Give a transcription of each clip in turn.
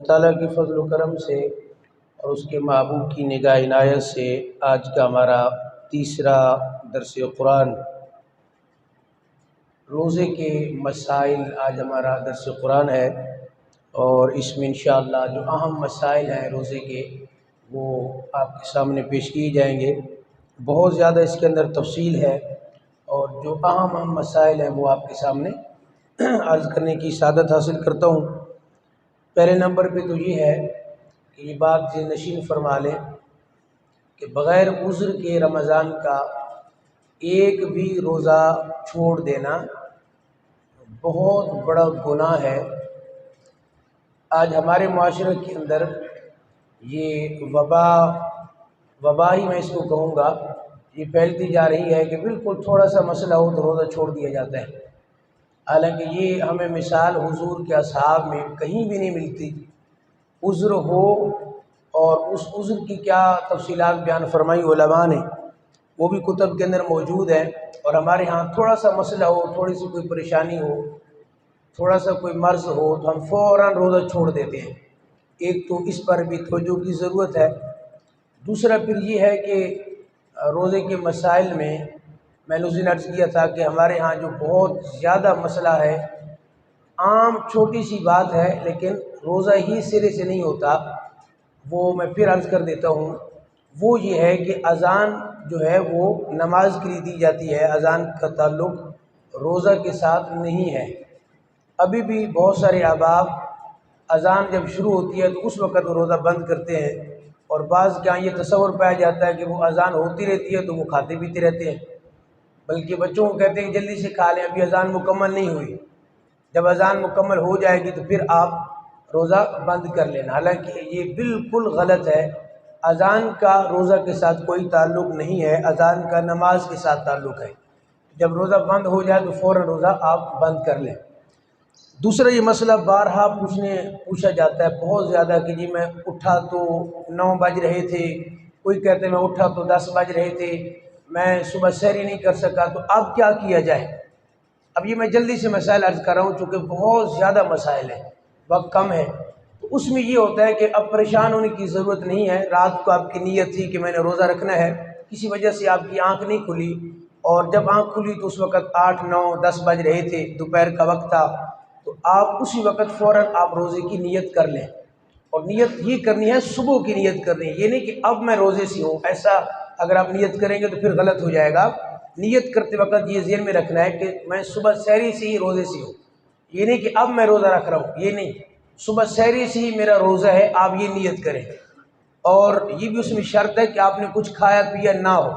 تعالیٰ کی فضل و کرم سے اور اس کے محبوب کی نگاہ عنایت سے آج کا ہمارا تیسرا درس قرآن روزے کے مسائل آج ہمارا درس قرآن ہے، اور اس میں انشاءاللہ جو اہم مسائل ہیں روزے کے وہ آپ کے سامنے پیش کیے جائیں گے۔ بہت زیادہ اس کے اندر تفصیل ہے، اور جو اہم مسائل ہیں وہ آپ کے سامنے عرض کرنے کی سعادت حاصل کرتا ہوں۔ پہلے نمبر پہ تو یہ ہے کہ یہ بات ذہن نشین فرما لیں کہ بغیر عذر کے رمضان کا ایک بھی روزہ چھوڑ دینا بہت بڑا گناہ ہے۔ آج ہمارے معاشرے کے اندر یہ وبا ہی میں اس کو کہوں گا، یہ پھیلتی جا رہی ہے کہ بالکل تھوڑا سا مسئلہ ہو تو روزہ چھوڑ دیا جاتا ہے، حالانکہ یہ ہمیں مثال حضور کے اصحاب میں کہیں بھی نہیں ملتی۔ عذر ہو اور اس عذر کی کیا تفصیلات بیان فرمائی علماء نے، وہ بھی کتب کے اندر موجود ہیں۔ اور ہمارے ہاں تھوڑا سا مسئلہ ہو، تھوڑی سی کوئی پریشانی ہو، تھوڑا سا کوئی مرض ہو تو ہم فوراً روزہ چھوڑ دیتے ہیں۔ ایک تو اس پر بھی توجہ کی ضرورت ہے۔ دوسرا پھر یہ ہے کہ روزے کے مسائل میں نے اس دن عرض کیا تھا کہ ہمارے ہاں جو بہت زیادہ مسئلہ ہے، عام چھوٹی سی بات ہے لیکن روزہ ہی سرے سے نہیں ہوتا، وہ میں پھر عرض کر دیتا ہوں۔ وہ یہ ہے کہ اذان جو ہے وہ نماز کے لیے دی جاتی ہے، اذان کا تعلق روزہ کے ساتھ نہیں ہے۔ ابھی بھی بہت سارے احباب اذان جب شروع ہوتی ہے تو اس وقت وہ روزہ بند کرتے ہیں، اور بعض کے یہاں یہ تصور پایا جاتا ہے کہ وہ اذان ہوتی رہتی ہے تو وہ کھاتے پیتے رہتے ہیں، بلکہ بچوں کو کہتے ہیں کہ جلدی سے کھا لیں، ابھی اذان مکمل نہیں ہوئی، جب اذان مکمل ہو جائے گی تو پھر آپ روزہ بند کر لینا۔ حالانکہ یہ بالکل غلط ہے، اذان کا روزہ کے ساتھ کوئی تعلق نہیں ہے، اذان کا نماز کے ساتھ تعلق ہے۔ جب روزہ بند ہو جائے تو فوراً روزہ آپ بند کر لیں۔ دوسرا یہ مسئلہ بارہا پوچھا جاتا ہے بہت زیادہ کہ جی میں اٹھا تو 9 بج رہے تھے، کوئی کہتے ہیں میں اٹھا تو 10 بج رہے تھے، میں صبح سحری نہیں کر سکا، تو اب کیا کیا جائے؟ اب یہ میں جلدی سے مسائل عرض کر رہا ہوں چونکہ بہت زیادہ مسائل ہیں، وقت کم ہے۔ تو اس میں یہ ہوتا ہے کہ اب پریشان ہونے کی ضرورت نہیں ہے۔ رات کو آپ کی نیت تھی کہ میں نے روزہ رکھنا ہے، کسی وجہ سے آپ کی آنکھ نہیں کھلی، اور جب آنکھ کھلی تو اس وقت 8 9 10 بج رہے تھے، دوپہر کا وقت تھا، تو آپ اسی وقت فوراً آپ روزے کی نیت کر لیں۔ اور نیت یہ کرنی ہے، صبح کی نیت کرنی ہے، یہ نہیں کہ اب میں روزے سے ہوں۔ ایسا اگر آپ نیت کریں گے تو پھر غلط ہو جائے گا۔ نیت کرتے وقت یہ ذہن میں رکھنا ہے کہ میں صبح سحری سے ہی روزے سے ہوں، یہ نہیں کہ اب میں روزہ رکھ رہا ہوں، یہ نہیں، صبح سحری سے ہی میرا روزہ ہے، آپ یہ نیت کریں۔ اور یہ بھی اس میں شرط ہے کہ آپ نے کچھ کھایا پیا نہ ہو،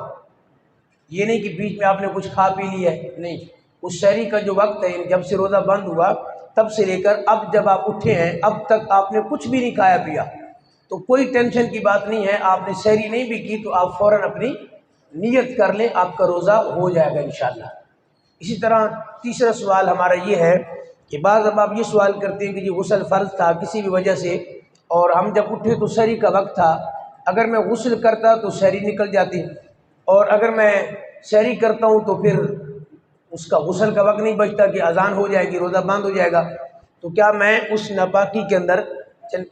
یہ نہیں کہ بیچ میں آپ نے کچھ کھا پی لیا ہے، نہیں۔ اس سحری کا جو وقت ہے، جب سے روزہ بند ہوا تب سے لے کر اب جب آپ اٹھے ہیں اب تک آپ نے کچھ بھی نہیں کھایا پیا، تو کوئی ٹینشن کی بات نہیں ہے۔ آپ نے سحری نہیں بھی کی تو آپ فوراً اپنی نیت کر لیں، آپ کا روزہ ہو جائے گا انشاءاللہ۔ اسی طرح تیسرا سوال ہمارا یہ ہے کہ بعض اب آپ یہ سوال کرتے ہیں کہ جی غسل فرض تھا کسی بھی وجہ سے، اور ہم جب اٹھے تو سحری کا وقت تھا، اگر میں غسل کرتا تو سحری نکل جاتی، اور اگر میں سحری کرتا ہوں تو پھر اس کا غسل کا وقت نہیں بچتا کہ اذان ہو جائے گی، روزہ بند ہو جائے گا، تو کیا میں اس ناپاکی کے اندر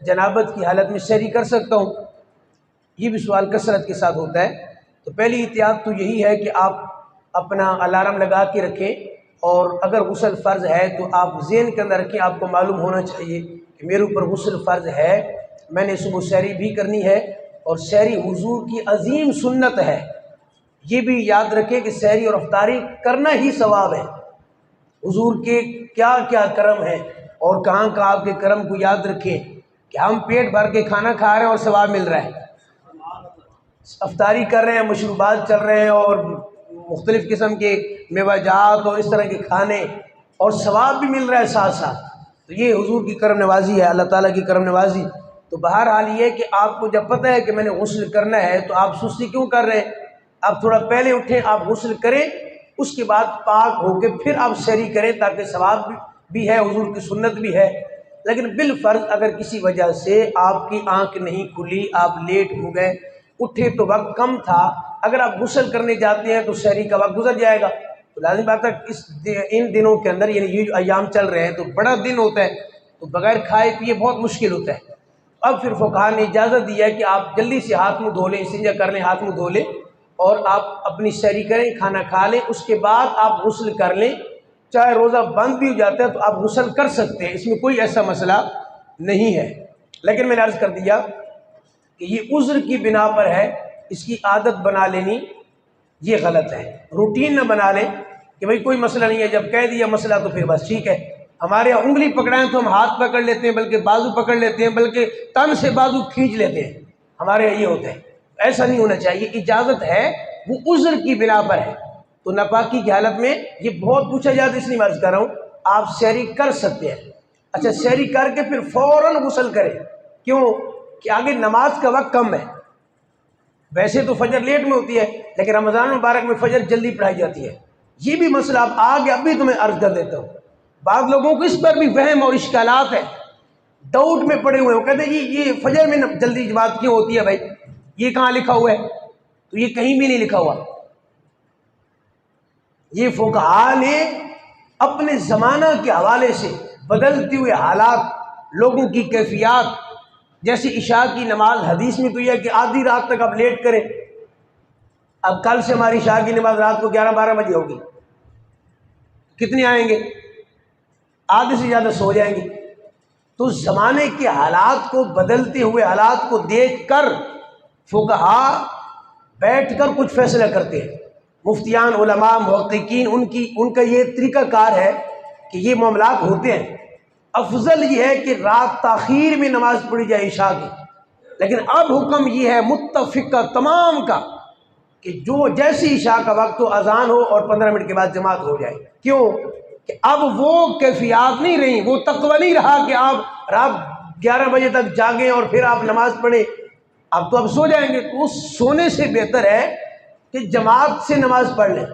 جنابت کی حالت میں سحری کر سکتا ہوں؟ یہ بھی سوال کثرت کے ساتھ ہوتا ہے۔ تو پہلی احتیاط تو یہی ہے کہ آپ اپنا الارم لگا کے رکھیں، اور اگر غسل فرض ہے تو آپ ذہن کے اندر رکھیں، آپ کو معلوم ہونا چاہیے کہ میرے اوپر غسل فرض ہے، میں نے صبح سحری بھی کرنی ہے، اور سحری حضور کی عظیم سنت ہے۔ یہ بھی یاد رکھیں کہ سحری اور افطاری کرنا ہی ثواب ہے۔ حضور کے کیا کیا کرم ہیں، اور کہاں کہاں آپ کے کرم کو یاد رکھیں کہ ہم پیٹ بھر کے کھانا کھا رہے ہیں اور ثواب مل رہا ہے، افطاری کر رہے ہیں، مشروبات چل رہے ہیں، اور مختلف قسم کے میوہ جات اور اس طرح کے کھانے، اور ثواب بھی مل رہا ہے ساتھ ساتھ۔ تو یہ حضور کی کرم نوازی ہے، اللہ تعالیٰ کی کرم نوازی۔ تو بہرحال یہ ہے کہ آپ کو جب پتہ ہے کہ میں نے غسل کرنا ہے تو آپ سستی کیوں کر رہے ہیں؟ آپ تھوڑا پہلے اٹھیں، آپ غسل کریں، اس کے بعد پاک ہو کے پھر آپ سحری کریں، تاکہ ثواب بھی ہے، حضور کی سنت بھی ہے۔ لیکن بالفرض اگر کسی وجہ سے آپ کی آنکھ نہیں کھلی، آپ لیٹ ہو گئے، اٹھے تو وقت کم تھا، اگر آپ غسل کرنے جاتے ہیں تو سحری کا وقت گزر جائے گا، تو لازم بات ہے ان دنوں کے اندر، یعنی یہ جو ایام چل رہے ہیں تو بڑا دن ہوتا ہے، تو بغیر کھائے پیے بہت مشکل ہوتا ہے۔ اب پھر فقہا نے اجازت دی ہے کہ آپ جلدی سے ہاتھ منہ دھو لیں، استنجا کر لیں، ہاتھ منہ دھو لیں اور آپ اپنی سحری کریں، کھانا کھا لیں، اس کے بعد آپ غسل کر لیں۔ چاہے روزہ بند بھی ہو جاتا ہے تو آپ غسل کر سکتے ہیں، اس میں کوئی ایسا مسئلہ نہیں ہے۔ لیکن میں نے عرض کر دیا کہ یہ عذر کی بنا پر ہے، اس کی عادت بنا لینی یہ غلط ہے۔ روٹین نہ بنا لیں کہ بھئی کوئی مسئلہ نہیں ہے، جب کہہ دیا مسئلہ تو پھر بس ٹھیک ہے۔ ہمارے یہاں انگلی پکڑائیں تو ہم ہاتھ پکڑ لیتے ہیں، بلکہ بازو پکڑ لیتے ہیں، بلکہ تن سے بازو کھینچ لیتے ہیں، ہمارے یہاں یہ ہوتا ہے۔ ایسا نہیں ہونا چاہیے، اجازت ہے، وہ عذر کی بنا پر ہے۔ تو ناپاکی کی حالت میں یہ بہت پوچھا جاتا ہے، اس لیے میں عرض کر رہا ہوں آپ سحری کر سکتے ہیں۔ اچھا سحری کر کے پھر فوراً غسل کریں، کیوں کہ آگے نماز کا وقت کم ہے۔ ویسے تو فجر لیٹ میں ہوتی ہے، لیکن رمضان مبارک میں فجر جلدی پڑھائی جاتی ہے۔ یہ بھی مسئلہ اب آگے اب بھی تمہیں عرض کر دیتا ہوں۔ بعض لوگوں کو اس پر بھی وہم اور اشکالات ہیں، ڈاؤٹ میں پڑے ہوئے ہیں، وہ کہتے ہیں جی یہ فجر میں جلدی جماعت کیوں ہوتی ہے بھائی، یہ کہاں لکھا ہوا ہے؟ تو یہ کہیں بھی نہیں لکھا ہوا۔ یہ فقہا نے اپنے زمانہ کے حوالے سے بدلتے ہوئے حالات، لوگوں کی کیفیات، جیسے عشاء کی نماز حدیث میں تو یہ ہے کہ آدھی رات تک آپ لیٹ کریں۔ اب کل سے ہماری عشاء کی نماز رات کو 11-12 بجے ہوگی، کتنے آئیں گے؟ آدھے سے زیادہ سو جائیں گے۔ تو زمانے کے حالات کو، بدلتے ہوئے حالات کو دیکھ کر فقہا بیٹھ کر کچھ فیصلہ کرتے ہیں۔ مفتیان، علماء، محققین، ان کا یہ طریقہ کار ہے کہ یہ معاملات ہوتے ہیں۔ افضل یہ ہے کہ رات تاخیر میں نماز پڑھی جائے عشاء کی، لیکن اب حکم یہ ہے متفقہ تمام کا کہ جو جیسی عشاء کا وقت ہو اذان ہو اور 15 منٹ کے بعد جماعت ہو جائے۔ کیوں کہ اب وہ کیفیات نہیں رہی، وہ تقوی نہیں رہا کہ آپ رات 11 بجے تک جاگیں اور پھر آپ نماز پڑھیں۔ اب تو آپ سو جائیں گے، تو اس سونے سے بہتر ہے کہ جماعت سے نماز پڑھ لیں۔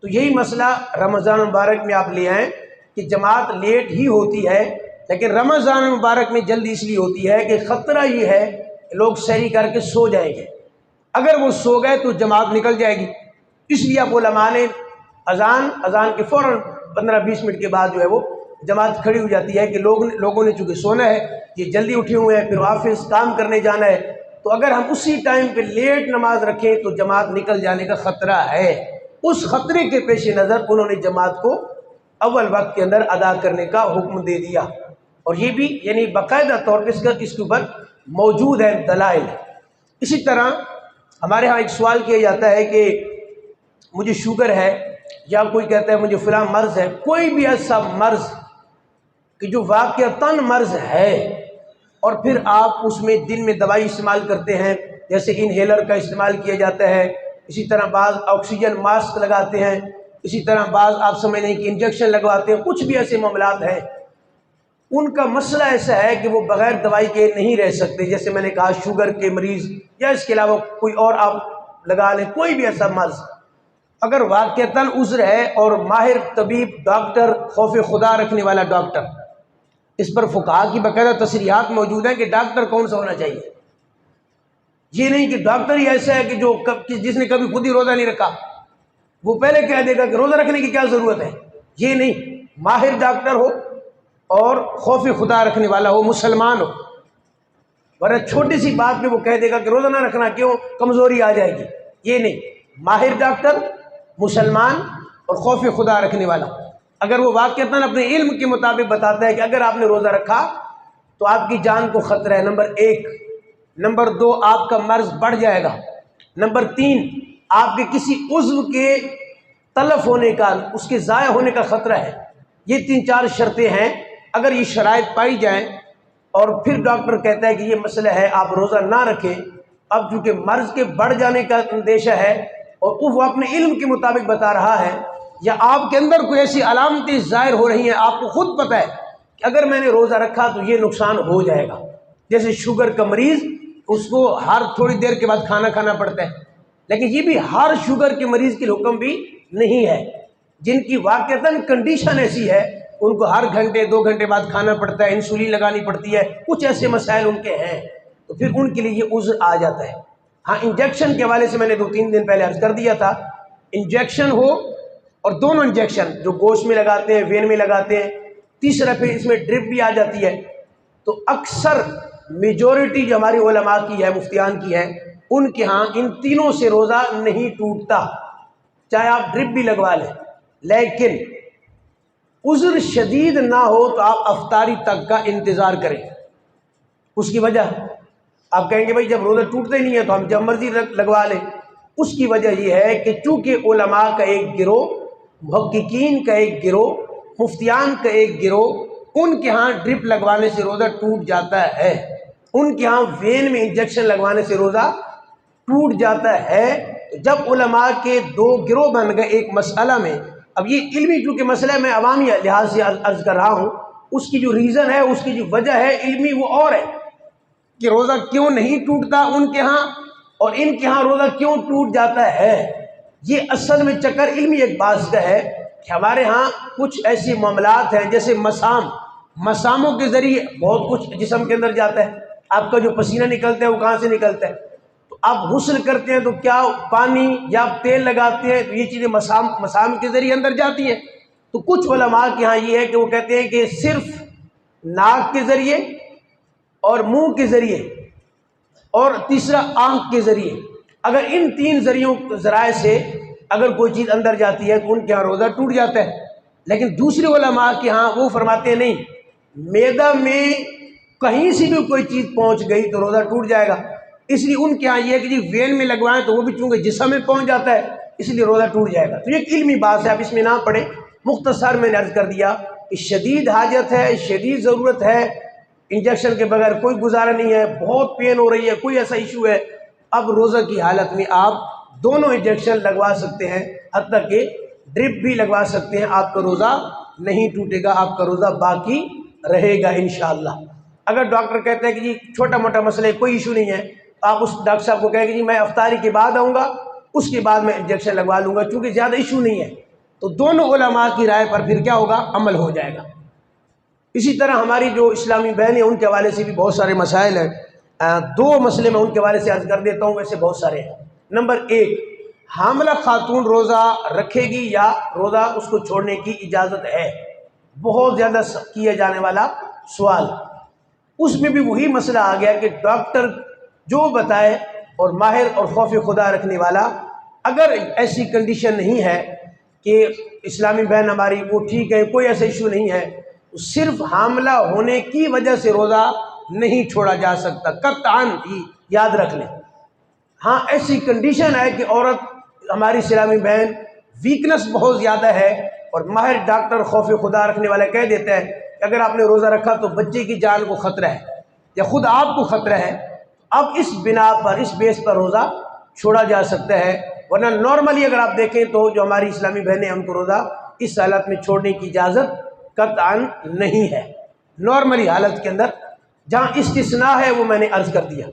تو یہی مسئلہ رمضان مبارک میں آپ لے آئیں کہ جماعت لیٹ ہی ہوتی ہے، لیکن رمضان مبارک میں جلدی اس لیے ہوتی ہے کہ خطرہ یہ ہے کہ لوگ سحری کر کے سو جائیں گے۔ اگر وہ سو گئے تو جماعت نکل جائے گی، اس لیے اب علماء نے اذان کے فوراً 15-20 منٹ کے بعد جو ہے وہ جماعت کھڑی ہو جاتی ہے کہ لوگوں نے چونکہ سونا ہے، یہ جلدی اٹھے ہوئے ہیں، پھر آفس کام کرنے جانا ہے، تو اگر ہم اسی ٹائم پہ لیٹ نماز رکھیں تو جماعت نکل جانے کا خطرہ ہے۔ اس خطرے کے پیش نظر انہوں نے جماعت کو اول وقت کے اندر ادا کرنے کا حکم دے دیا، اور یہ بھی یعنی باقاعدہ طور پہ اس کے اوپر موجود ہے دلائل۔ اسی طرح ہمارے ہاں ایک سوال کیا جاتا ہے کہ مجھے شوگر ہے، یا کوئی کہتا ہے مجھے فلاں مرض ہے، کوئی بھی ایسا مرض کہ جو واقعتاً مرض ہے اور پھر آپ اس میں دن میں دوائی استعمال کرتے ہیں، جیسے انہیلر کا استعمال کیا جاتا ہے، اسی طرح بعض آکسیجن ماسک لگاتے ہیں، اسی طرح بعض آپ سمجھ لیں کہ انجیکشن لگواتے ہیں، کچھ بھی ایسے معاملات ہیں، ان کا مسئلہ ایسا ہے کہ وہ بغیر دوائی کے نہیں رہ سکتے۔ جیسے میں نے کہا شوگر کے مریض، یا اس کے علاوہ کوئی اور آپ لگا لیں، کوئی بھی ایسا مرض اگر واقعتاً عذر ہے اور ماہر طبیب ڈاکٹر، خوف خدا رکھنے والا ڈاکٹر، اس پر فقہا کی باقاعدہ تصریحات موجود ہیں کہ ڈاکٹر کون سا ہونا چاہیے۔ یہ نہیں کہ ڈاکٹر ہی ایسا ہے کہ جس نے کبھی خود ہی روزہ نہیں رکھا، وہ پہلے کہہ دے گا کہ روزہ رکھنے کی کیا ضرورت ہے۔ یہ نہیں، ماہر ڈاکٹر ہو اور خوف خدا رکھنے والا ہو، مسلمان ہو، ورنہ چھوٹی سی بات پہ وہ کہہ دے گا کہ روزہ نہ رکھنا، کیوں، کمزوری آ جائے گی۔ یہ نہیں، ماہر ڈاکٹر، مسلمان اور خوف خدا رکھنے والا، اگر وہ واقعتاً اپنے علم کے مطابق بتاتا ہے کہ اگر آپ نے روزہ رکھا تو آپ کی جان کو خطرہ ہے، نمبر 1، نمبر 2 آپ کا مرض بڑھ جائے گا، نمبر 3 آپ کے کسی عضو کے تلف ہونے کا، اس کے ضائع ہونے کا خطرہ ہے۔ یہ 3-4 شرطیں ہیں، اگر یہ شرائط پائی جائیں اور پھر ڈاکٹر کہتا ہے کہ یہ مسئلہ ہے آپ روزہ نہ رکھیں، اب چونکہ مرض کے بڑھ جانے کا اندیشہ ہے اور وہ اپنے علم کے مطابق بتا رہا ہے، یا آپ کے اندر کوئی ایسی علامتیں ظاہر ہو رہی ہیں، آپ کو خود پتہ ہے کہ اگر میں نے روزہ رکھا تو یہ نقصان ہو جائے گا، جیسے شوگر کا مریض، اس کو ہر تھوڑی دیر کے بعد کھانا کھانا پڑتا ہے، لیکن یہ بھی ہر شوگر کے مریض کے حکم بھی نہیں ہے۔ جن کی واقعتاً کنڈیشن ایسی ہے ان کو ہر گھنٹے 2 گھنٹے بعد کھانا پڑتا ہے، انسولین لگانی پڑتی ہے، کچھ ایسے مسائل ان کے ہیں، تو پھر ان کے لیے یہ عذر آ جاتا ہے۔ ہاں انجیکشن کے حوالے سے میں نے 2-3 دن پہلے عرض کر دیا تھا، انجیکشن ہو اور دونوں انجیکشن جو گوشت میں لگاتے ہیں، وین میں لگاتے ہیں، تیسرا پھر اس میں ڈرپ بھی آ جاتی ہے، تو اکثر میجورٹی جو ہماری علماء کی ہے، مفتیان کی ہے، ان کے ہاں ان تینوں سے روزہ نہیں ٹوٹتا، چاہے آپ ڈرپ بھی لگوا لیں، لیکن عذر شدید نہ ہو تو آپ افطاری تک کا انتظار کریں۔ اس کی وجہ آپ کہیں گے بھائی جب روزہ ٹوٹتے نہیں ہے تو ہم جب مرضی لگوا لیں، اس کی وجہ یہ ہے کہ چونکہ علماء کا ایک گروہ، محققین کا ایک گروہ، مفتیان کا ایک گروہ، ان کے ہاں ڈرپ لگوانے سے روزہ ٹوٹ جاتا ہے، ان کے ہاں وین میں انجیکشن لگوانے سے روزہ ٹوٹ جاتا ہے۔ جب علماء کے دو گروہ بن گئے ایک مسئلہ میں، اب یہ علمی چونکہ مسئلہ ہے، میں عوامی لحاظ سے عرض کر رہا ہوں، اس کی جو ریزن ہے، اس کی جو وجہ ہے علمی وہ اور ہے کہ روزہ کیوں نہیں ٹوٹتا ان کے ہاں اور ان کے ہاں روزہ کیوں ٹوٹ جاتا ہے۔ یہ اصل میں چکر علمی ایک بات کا ہے کہ ہمارے ہاں کچھ ایسی معاملات ہیں جیسے مساموں کے ذریعے بہت کچھ جسم کے اندر جاتا ہے۔ آپ کا جو پسینہ نکلتا ہے وہ کہاں سے نکلتا ہے؟ تو آپ غسل کرتے ہیں تو کیا پانی یا آپ تیل لگاتے ہیں تو یہ چیزیں مسام کے ذریعے اندر جاتی ہیں۔ تو کچھ علماء کے ہاں یہ ہے کہ وہ کہتے ہیں کہ صرف ناک کے ذریعے اور منہ کے ذریعے اور تیسرا آنکھ کے ذریعے، اگر ان تین ذرائع سے اگر کوئی چیز اندر جاتی ہے تو ان کے ہاں روزہ ٹوٹ جاتا ہے۔ لیکن دوسرے علماء کے ہاں وہ فرماتے ہیں نہیں، معدہ میں کہیں سے بھی کوئی چیز پہنچ گئی تو روزہ ٹوٹ جائے گا۔ اس لیے ان کے ہاں یہ ہے کہ جی وین میں لگوائیں تو وہ بھی چونکہ جسم میں پہنچ جاتا ہے اس لیے روزہ ٹوٹ جائے گا۔ تو یہ ایک علمی بات ہے، آپ اس میں نہ پڑھیں، مختصر میں نے عرض کر دیا کہ شدید حاجت ہے، شدید ضرورت ہے، انجیکشن کے بغیر کوئی گزارا نہیں ہے، بہت پین ہو رہی ہے، کوئی ایسا ایشو ہے، اب روزہ کی حالت میں آپ دونوں انجیکشن لگوا سکتے ہیں، حتیٰ کہ ڈرپ بھی لگوا سکتے ہیں، آپ کا روزہ نہیں ٹوٹے گا، آپ کا روزہ باقی رہے گا انشاءاللہ۔ اگر ڈاکٹر کہتے ہیں کہ جی چھوٹا موٹا مسئلہ ہے، کوئی ایشو نہیں ہے، آپ اس ڈاکٹر صاحب کو کہیں کہ جی میں افطاری کے بعد آؤں گا، اس کے بعد میں انجیکشن لگوا لوں گا، چونکہ زیادہ ایشو نہیں ہے، تو دونوں علماء کی رائے پر پھر کیا ہوگا؟ عمل ہو جائے گا۔ اسی طرح ہماری جو اسلامی بہنیں ان کے حوالے سے بھی بہت سارے مسائل ہیں، دو مسئلے میں ان کے حوالے سے عرض کر دیتا ہوں، ویسے بہت سارے ہیں۔ نمبر ایک، حاملہ خاتون روزہ رکھے گی یا روزہ اس کو چھوڑنے کی اجازت ہے؟ بہت زیادہ کیا جانے والا سوال۔ اس میں بھی وہی مسئلہ آ گیا کہ ڈاکٹر جو بتائے اور ماہر اور خوف خدا رکھنے والا، اگر ایسی کنڈیشن نہیں ہے کہ اسلامی بہن ہماری وہ ٹھیک ہے، کوئی ایسا ایشو نہیں ہے، تو صرف حاملہ ہونے کی وجہ سے روزہ نہیں چھوڑا جا سکتا، قطعاً ہی یاد رکھ لیں۔ ہاں ایسی کنڈیشن ہے کہ عورت ہماری اسلامی بہن ویکنس بہت زیادہ ہے اور ماہر ڈاکٹر خوف خدا رکھنے والا کہہ دیتا ہے کہ اگر آپ نے روزہ رکھا تو بچے کی جان کو خطرہ ہے یا خود آپ کو خطرہ ہے، اب اس بنا پر، اس بیس پر روزہ چھوڑا جا سکتا ہے، ورنہ نارملی اگر آپ دیکھیں تو جو ہماری اسلامی بہنیں ہم کو روزہ اس حالت میں چھوڑنے کی اجازت قطعاً نہیں ہے۔ نارملی حالت کے اندر جہاں استثناء ہے وہ میں نے عرض کر دیا۔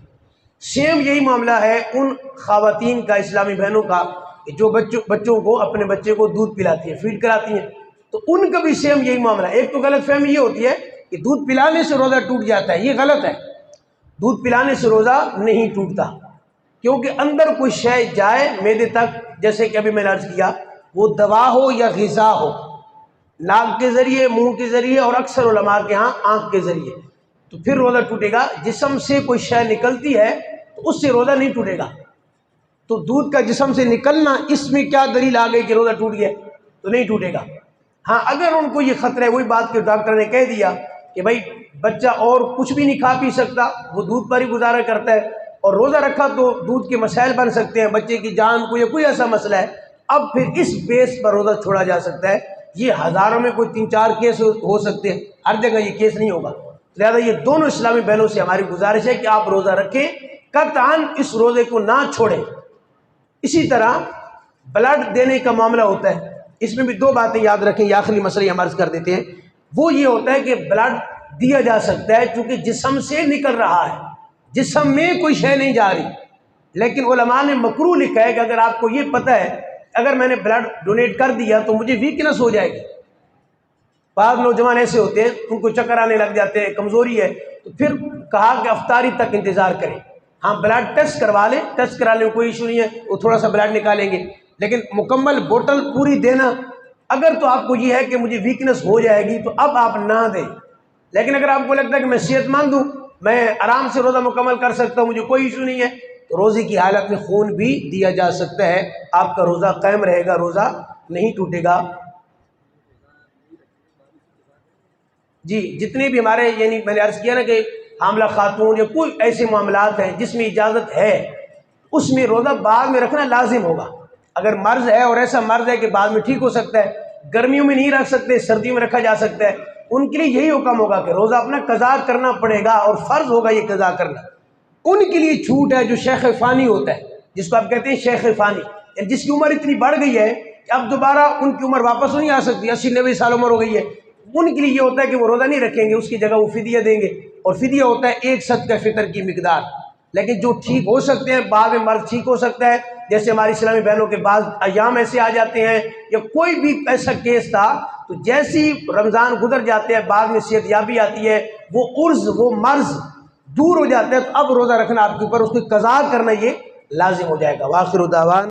سیم یہی معاملہ ہے ان خواتین کا، اسلامی بہنوں کا، جو بچوں کو، اپنے بچے کو دودھ پلاتی ہیں، فیڈ کراتی ہیں، تو ان کا بھی سیم یہی معاملہ ہے۔ ایک تو غلط فہمی یہ ہوتی ہے کہ دودھ پلانے سے روزہ ٹوٹ جاتا ہے، یہ غلط ہے۔ دودھ پلانے سے روزہ نہیں ٹوٹتا، کیونکہ اندر کوئی شے جائے معدے تک، جیسے کہ ابھی میں نے عرض کیا، وہ دوا ہو یا غذا ہو، ناک کے ذریعے، منہ کے ذریعے اور اکثر علماء کے ہاں آنکھ کے ذریعے، تو پھر روزہ ٹوٹے گا۔ جسم سے کوئی شے نکلتی ہے تو اس سے روزہ نہیں ٹوٹے گا۔ تو دودھ کا جسم سے نکلنا، اس میں کیا دلیل آ گئی کہ روزہ ٹوٹ گیا؟ تو نہیں ٹوٹے گا۔ ہاں اگر ان کو یہ خطرہ ہے، وہی بات کہ ڈاکٹر نے کہہ دیا کہ بھائی بچہ اور کچھ بھی نہیں کھا پی سکتا، وہ دودھ پر ہی گزارا کرتا ہے، اور روزہ رکھا تو دودھ کے مسائل بن سکتے ہیں، بچے کی جان کو یا کوئی ایسا مسئلہ ہے، اب پھر اس بیس پر روزہ چھوڑا جا سکتا ہے۔ یہ ہزاروں میں کوئی 3-4 کیس ہو سکتے ہیں، ہر جگہ یہ کیس نہیں ہوگا۔ لہٰذا یہ دونوں اسلامی بہنوں سے ہماری گزارش ہے کہ آپ روزہ رکھیں، قطعاً اس روزے کو نہ چھوڑیں۔ اسی طرح بلڈ دینے کا معاملہ ہوتا ہے، اس میں بھی دو باتیں یاد رکھیں، یہ آخری مسئلہ ہم عرض کر دیتے ہیں۔ وہ یہ ہوتا ہے کہ بلڈ دیا جا سکتا ہے چونکہ جسم سے نکل رہا ہے، جسم میں کوئی شے نہیں جا رہی، لیکن علماء نے مکروہ لکھا ہے کہ اگر آپ کو یہ پتہ ہے اگر میں نے بلڈ ڈونیٹ کر دیا تو مجھے ویکنس ہو جائے گی، بعض نوجوان ایسے ہوتے ہیں ان کو چکر آنے لگ جاتے ہیں، کمزوری ہے، تو پھر کہا کہ افطاری تک انتظار کریں۔ ہاں بلڈ ٹیسٹ کروا لیں، ٹیسٹ کرا لیں، کوئی ایشو نہیں ہے، وہ تھوڑا سا بلڈ نکالیں گے، لیکن مکمل بوتل پوری دینا، اگر تو آپ کو یہ ہے کہ مجھے ویکنس ہو جائے گی تو اب آپ نہ دیں۔ لیکن اگر آپ کو لگتا ہے کہ میں صحت مند ہوں، میں آرام سے روزہ مکمل کر سکتا ہوں، مجھے کوئی ایشو نہیں ہے، تو روزے کی حالت میں خون بھی دیا جا سکتا ہے، آپ کا روزہ قائم رہے گا، روزہ نہیں ٹوٹے گا۔ جی جتنے بھی ہمارے یعنی میں نے عرض کیا نا کہ حاملہ خاتون یا کوئی ایسے معاملات ہیں جس میں اجازت ہے، اس میں روزہ بعد میں رکھنا لازم ہوگا۔ اگر مرض ہے اور ایسا مرض ہے کہ بعد میں ٹھیک ہو سکتا ہے، گرمیوں میں نہیں رکھ سکتے، سردیوں میں رکھا جا سکتا ہے، ان کے لیے یہی حکم ہوگا کہ روزہ اپنا قضا کرنا پڑے گا اور فرض ہوگا یہ قضا کرنا۔ ان کے لیے چھوٹ ہے جو شیخ فانی ہوتا ہے، جس کو آپ کہتے ہیں شیخ فانی، یعنی جس کی عمر اتنی بڑھ گئی ہے کہ اب دوبارہ ان کی عمر واپس نہیں آ سکتی، 80-90 سال عمر ہو گئی ہے، ان کے لیے یہ ہوتا ہے کہ وہ روزہ نہیں رکھیں گے، اس کی جگہ وہ فدیہ دیں گے، اور فدیہ ہوتا ہے 1 صدقہ فطر کی مقدار۔ لیکن جو ٹھیک ہو سکتے ہیں، بعد میں مرض ٹھیک ہو سکتا ہے، جیسے ہماری اسلامی بہنوں کے بعض ایام ایسے آ جاتے ہیں، یا کوئی بھی ایسا کیس تھا، تو جیسی رمضان گزر جاتے ہیں بعد میں صحت یابی آتی ہے، وہ عرض وہ مرض دور ہو جاتا ہے، تو اب روزہ رکھنا آپ کے اوپر، اس کو قضا کرنا یہ لازم ہو جائے گا۔ وآخر دعوانا